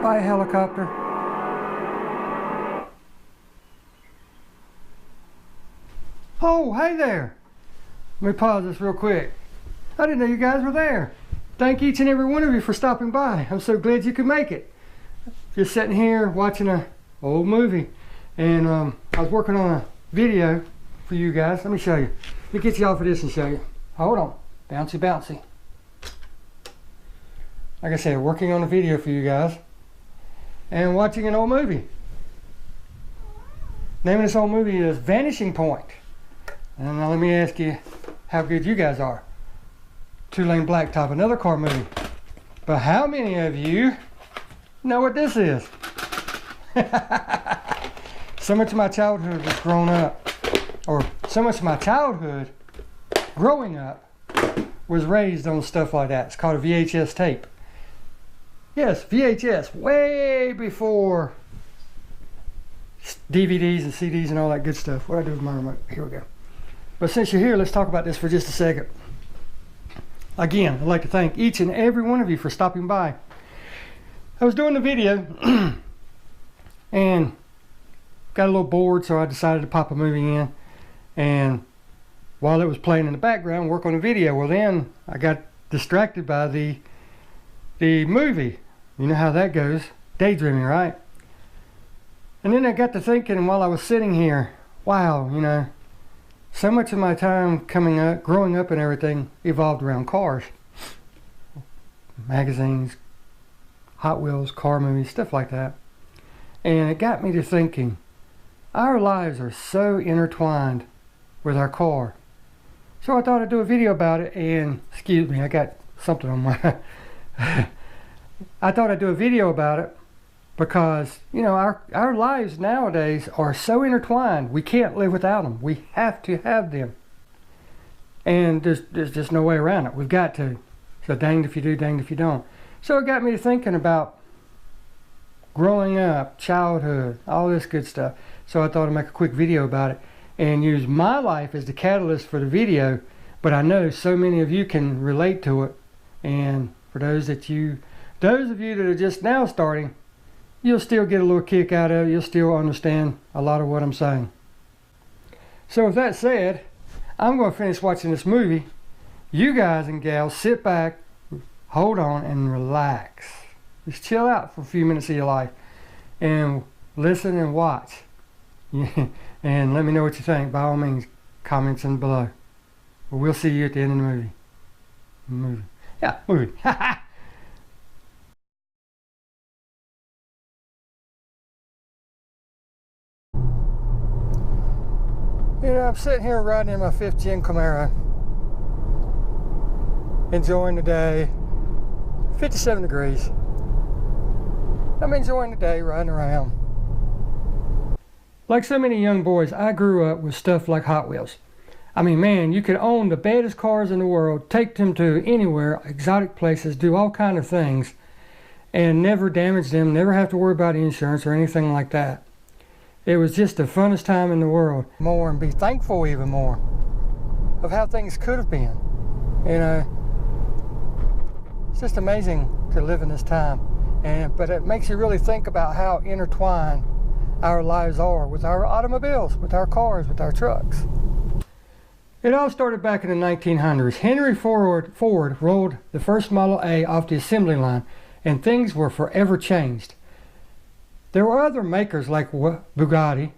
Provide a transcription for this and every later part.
hit by a helicopter. Oh, hey there. Let me pause this real quick. I didn't know you guys were there. Thank each and every one of you for stopping by. I'm so glad you could make it. Just sitting here watching an old movie. And I was working on a video for you guys. Let me show you. Let me get you off of this and show you. Hold on. Bouncy, bouncy. Like I said, working on a video for you guys. And watching an old movie. Name of this old movie is Vanishing Point. And now let me ask you how good you guys are. Two-Lane Blacktop, another car movie. But how many of you know what this is? So much of my childhood was grown up, or so much of my childhood growing up was raised on stuff like that. It's called a VHS tape. Yes, VHS, way before DVDs and CDs and all that good stuff. What do I do with my remote? Here we go. But since you're here, let's talk about this for just a second. Again, I'd like to thank each and every one of you for stopping by. I was doing the video and got a little bored, so I decided to pop a movie in. And while it was playing in the background, work on the video. Well, then I got distracted by the movie. You know how that goes. Daydreaming, right? And then I got to thinking while I was sitting here, wow, you know, so much of my time growing up and everything evolved around cars. Magazines, Hot Wheels, car movies, stuff like that. And it got me to thinking, our lives are so intertwined with our car. So I thought I'd do a video about it, and, excuse me, I got something on my... I thought I'd do a video about it because, you know, our lives nowadays are so intertwined. We can't live without them. We have to have them. And there's just no way around it. We've got to. So danged if you do, danged if you don't. So it got me to thinking about growing up, childhood, all this good stuff. So I thought I'd make a quick video about it and use my life as the catalyst for the video. But I know so many of you can relate to it. And for those of you that are just now starting, you'll still get a little kick out of it. You'll still understand a lot of what I'm saying. So with that said, I'm going to finish watching this movie. You guys and gals sit back, hold on, and relax. Just chill out for a few minutes of your life and listen and watch. And let me know what you think. By all means, comments in below. But we'll see you at the end of the movie. Yeah, movie. You know, I'm sitting here riding in my 5th gen Camaro, enjoying the day. 57 degrees. I'm enjoying the day, riding around. Like so many young boys, I grew up with stuff like Hot Wheels. I mean, man, you could own the baddest cars in the world, take them to anywhere, exotic places, do all kind of things, and never damage them, never have to worry about insurance or anything like that. It was just the funnest time in the world. More, and be thankful even more of how things could have been. You know, it's just amazing to live in this time. But it makes you really think about how intertwined our lives are with our automobiles, with our cars, with our trucks. It all started back in the 1900s. Henry Ford rolled the first Model A off the assembly line, and things were forever changed. There were other makers like Bugatti,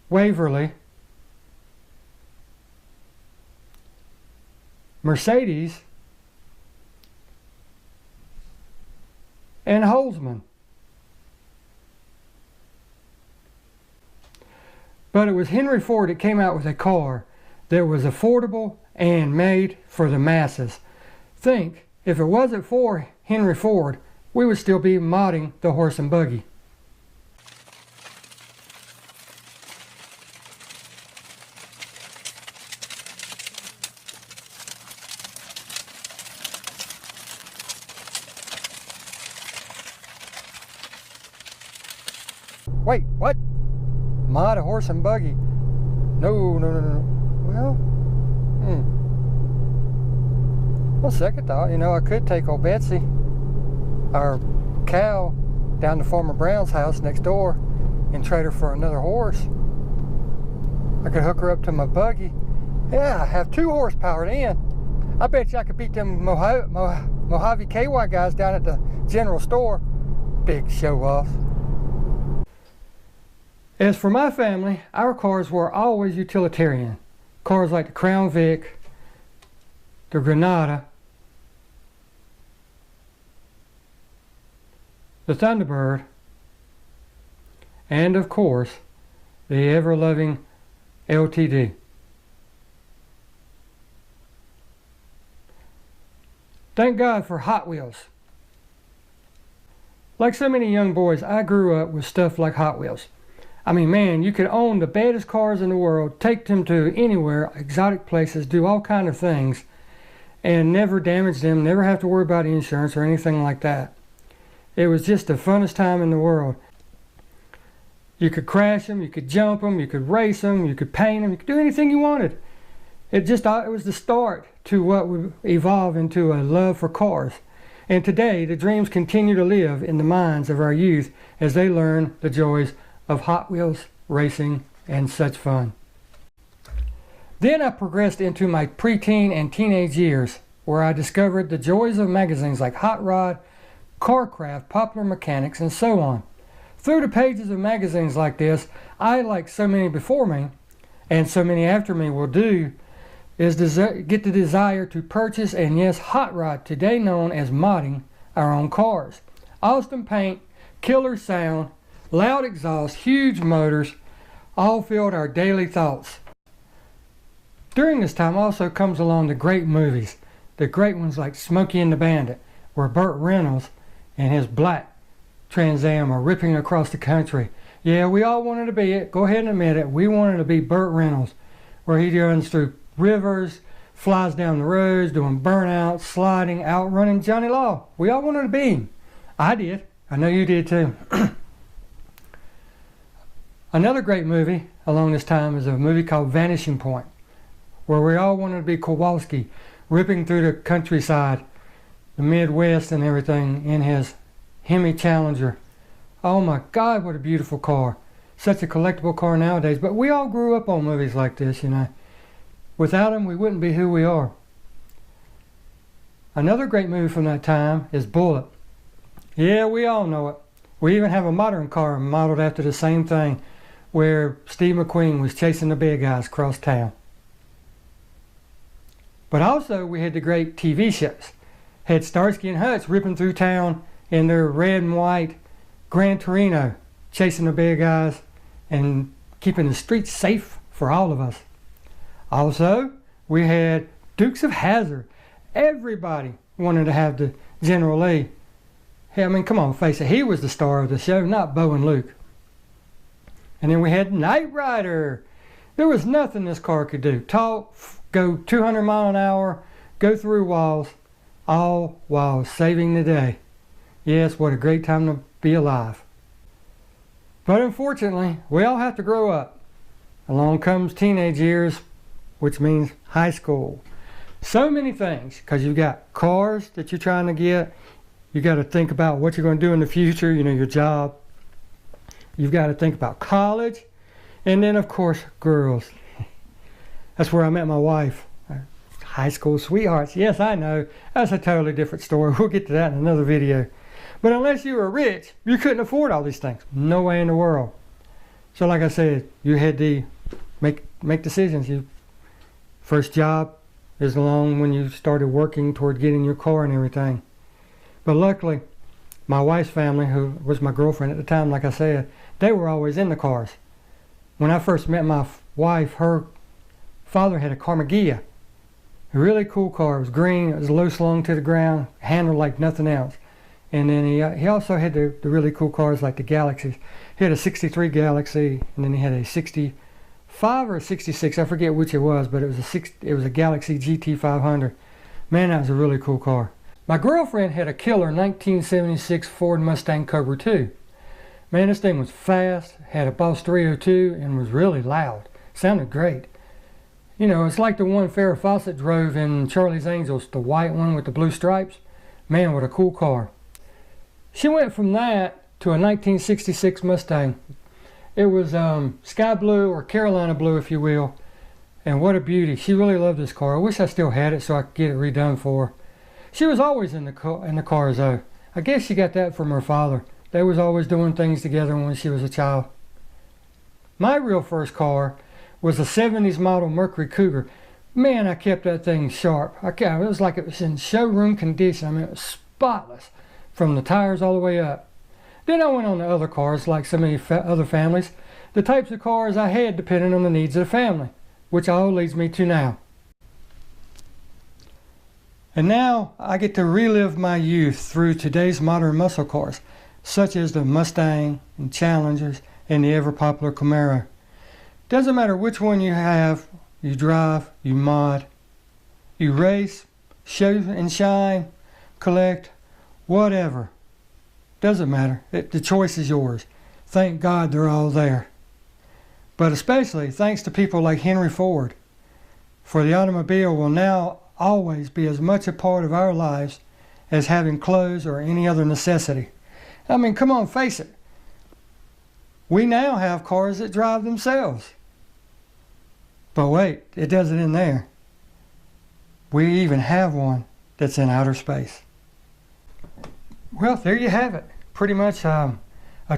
Waverly, Mercedes, and Holzman. But it was Henry Ford that came out with a car that was affordable and made for the masses. Think, if it wasn't for Henry Ford, we would still be modding the horse and buggy. Wait, what? Mod a horse and buggy? No. Well, second thought, you know, I could take old Betsy our cow down to Farmer Brown's house next door and trade her for another horse. I could hook her up to my buggy. Yeah, I have 2 horsepower then. I bet you I could beat them Mojave KY guys down at the general store. Big show off. As for my family, our cars were always utilitarian. Cars like the Crown Vic, the Granada, the Thunderbird, and of course, the ever-loving LTD. Thank God for Hot Wheels. Like so many young boys, I grew up with stuff like Hot Wheels. I mean, man, you could own the baddest cars in the world, take them to anywhere, exotic places, do all kind of things, and never damage them, never have to worry about insurance or anything like that. It was just the funnest time in the world. You could crash them, you could jump them, you could race them, you could paint them, you could do anything you wanted. It was the start to what would evolve into a love for cars. And today, the dreams continue to live in the minds of our youth as they learn the joys of Hot Wheels, racing, and such fun. Then I progressed into my preteen and teenage years, where I discovered the joys of magazines like Hot Rod, Carcraft, Popular Mechanics, and so on. Through the pages of magazines like this, I, like so many before me, and so many after me will do, is get the desire to purchase, and yes, hot rod, today known as modding, our own cars. Awesome paint, killer sound, loud exhaust, huge motors, all filled our daily thoughts. During this time also comes along the great movies, the great ones like Smokey and the Bandit, where Burt Reynolds and his black Trans Am are ripping across the country. Yeah, we all wanted to be it. Go ahead and admit it. We wanted to be Burt Reynolds, where he runs through rivers, flies down the roads, doing burnouts, sliding, outrunning Johnny Law. We all wanted to be him. I did. I know you did too. Another great movie along this time is a movie called Vanishing Point, where we all wanted to be Kowalski, ripping through the countryside, the Midwest and everything in his Hemi Challenger. Oh my God, what a beautiful car. Such a collectible car nowadays, but we all grew up on movies like this, you know. Without them, we wouldn't be who we are. Another great movie from that time is Bullitt. Yeah, we all know it. We even have a modern car modeled after the same thing, where Steve McQueen was chasing the bad guys across town. But also, we had the great TV shows. Had Starsky and Hutch ripping through town in their red and white Gran Torino, chasing the bad guys and keeping the streets safe for all of us. Also, we had Dukes of Hazzard. Everybody wanted to have the General Lee. Hey, I mean, come on, face it. He was the star of the show, not Bo and Luke. And then we had Knight Rider. There was nothing this car could do. Talk, go 200 miles an hour, go through walls, all while saving the day. Yes, what a great time to be alive. But unfortunately, we all have to grow up. Along comes teenage years, which means high school. So many things, because you've got cars that you're trying to get. You got to think about what you're going to do in the future, you know, your job. You've got to think about college. And then, of course, girls. That's where I met my wife. High school sweethearts. Yes, I know. That's a totally different story. We'll get to that in another video. But unless you were rich, you couldn't afford all these things. No way in the world. So like I said, you had to make decisions. First job is along when you started working toward getting your car and everything. But luckily, my wife's family, who was my girlfriend at the time, like I said, they were always in the cars. When I first met my wife, her father had a Carmagia. A really cool car. It was green, it was low slung to the ground, handled like nothing else. And then he also had the really cool cars like the Galaxies. He had a 63 Galaxy, and then he had a 65 or a 66, I forget which it was, but it was a Galaxy GT 500. Man, that was a really cool car. My girlfriend had a killer 1976 Ford Mustang Cobra II. Man, this thing was fast, had a Boss 302, and was really loud. Sounded great. You know, it's like the one Farrah Fawcett drove in Charlie's Angels, the white one with the blue stripes. Man, what a cool car. She went from that to a 1966 Mustang. It was sky blue, or Carolina blue if you will. And what a beauty. She really loved this car. I wish I still had it so I could get it redone for her. She was always in the cars though. I guess she got that from her father. They was always doing things together when she was a child. My real first car was a 70s model Mercury Cougar. Man, I kept that thing sharp. It was like it was in showroom condition. I mean, it was spotless from the tires all the way up. Then I went on to other cars like so many other families. The types of cars I had depending on the needs of the family, which all leads me to now. And now I get to relive my youth through today's modern muscle cars, such as the Mustang and Challengers and the ever popular Camaro. Doesn't matter which one you have, you drive, you mod, you race, show and shine, collect, whatever. Doesn't matter. The choice is yours. Thank God they're all there. But especially thanks to people like Henry Ford, for the automobile will now always be as much a part of our lives as having clothes or any other necessity. I mean, come on, face it. We now have cars that drive themselves. But wait, it doesn't end there. We even have one that's in outer space. Well, there you have it. Pretty much I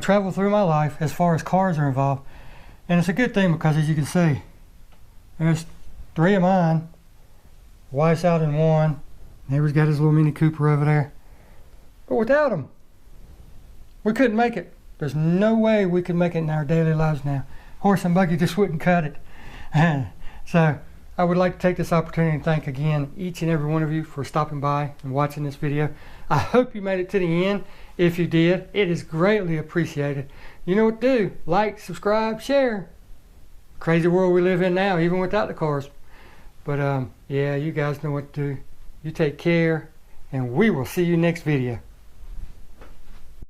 travel through my life as far as cars are involved. And it's a good thing because, as you can see, there's 3 of mine. Wife's out in one. Neighbor's got his little Mini Cooper over there. But without them, we couldn't make it. There's no way we could make it in our daily lives now. Horse and buggy just wouldn't cut it. So I would like to take this opportunity and thank again each and every one of you for stopping by and watching this video. I hope you made it to the end. If you did, it is greatly appreciated. You know what to do. Like, subscribe, share. Crazy world we live in now, even without the cars. But yeah, you guys know what to do. You take care, and we will see you next video.